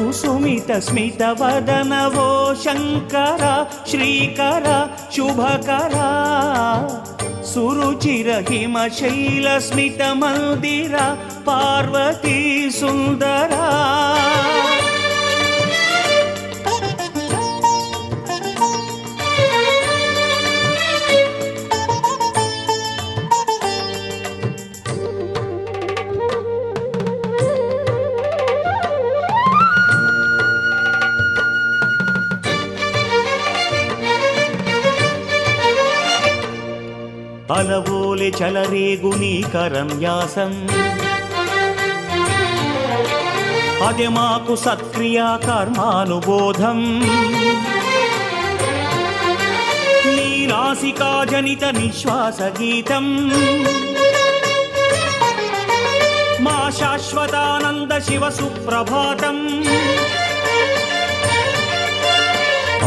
कुसुमित स्मित वदनवो शंकर श्रीकर शुभकरा सुरुचिर हिमशैल स्मित मंदिर पार्वती सुंदरा अलवोले चलरेगुनी करन्यासं अदे माकु सत्क्रिया कर्मानुबोधं नीनासिका जनित निश्वास गीतं मा शाश्वतानंद शिव सुप्रभातम्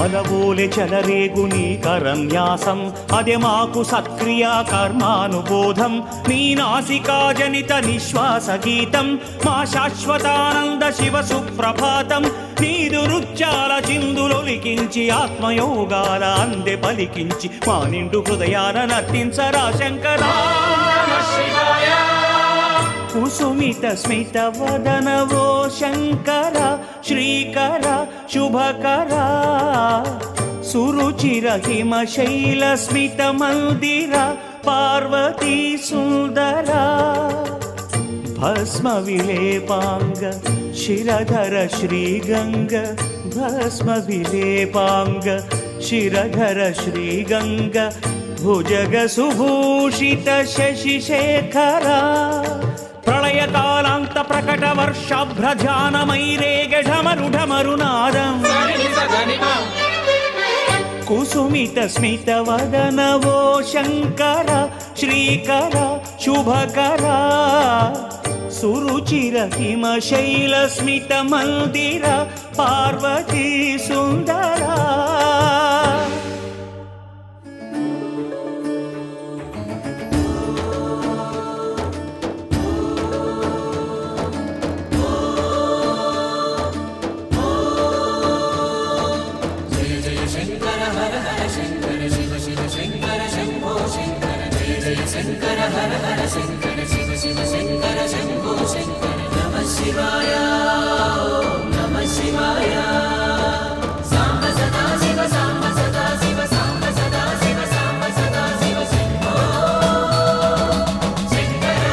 अलवोले चलरेगुनी करन्यासं अदे माकु सत्क्रिया कर्मानुबोधं नीनासिका जनित निश्वास गीतं मा शाश्वतानंद शिव सुप्रभातं नीदुरुच्चाल चिंदुलొలికించి ఆత్మయోగాల అందే పలికించి మా నిండు హృదయాన నర్తించరా శంకరా శివాయ कुसुमित स्मित वदनवो शंकर श्रीकर शुभकरा सुरुचिर हिमशैल स्मित मंदिर पार्वती सुंदरा भस्म विलेपांग शिरधर श्रीगंग भस्म विलेपांग शिरधर श्रीगंग भुजग सुभूषित शशिशेखरा प्रलय कालांत प्रकट वर्षाभ्रजानमैरेगे ढमरु ढमरुनादं कुसुमित स्मित वदनवो शंकर श्रीकर शुभकरा सुरुचिर हिमशैल स्मित मंदिर पार्वती सुंदरा शंकर हर हर शंकर शिव शिव शंकर शंभो शंकर नमः शिवाय ओम नमः शिवाय सांब सदा शिव सांब सदा शिव सांब सदा शिव सांब सदा शिव शंभो शंकर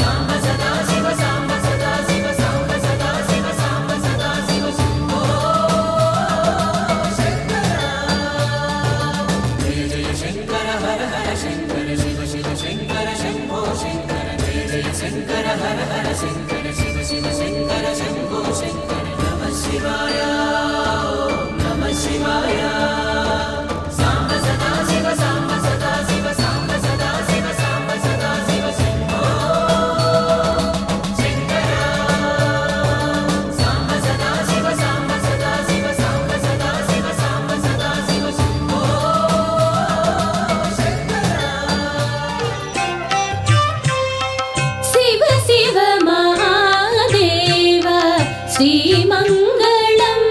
सांब सदा शिव सांब सदा शिव सांब सदा शिव सांब सदा शिव शंभो शंकर जय जय शंकर हर हर शंकर शिव शिव शंकर शंभो शंकर जय जय शंकर हर हर शंकर शिव शिव शंकर शंभो शंकर नमः शिवाय ओम नमः शिवाय सांब सदा शिव सांब सदा शिव सांब सदा शिव सांब सदा शिव शंभो शंकर सांब सदा शिव सांब सदा शिव सांब सदा शिव सांब सदा शिव शंभो शिव शिव महादेव श्रीमंगलम्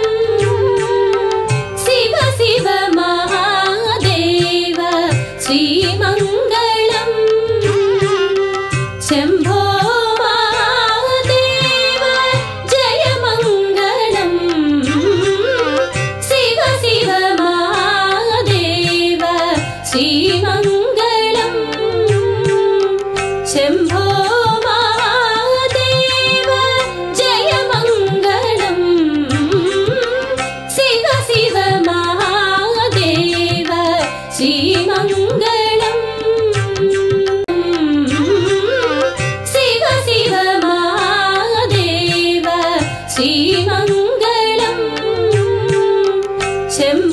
शिव शिव महादेव श्रीमंगलम् शंभो महादेव जय मंगलम् शिव शिव महादेव श्रीमंगलम् शंभो महादेव जय मंगलम् शिव शिव महादेव श्रीमंगलम् शिव शिव महादेव श्रीमंगलम् शंभो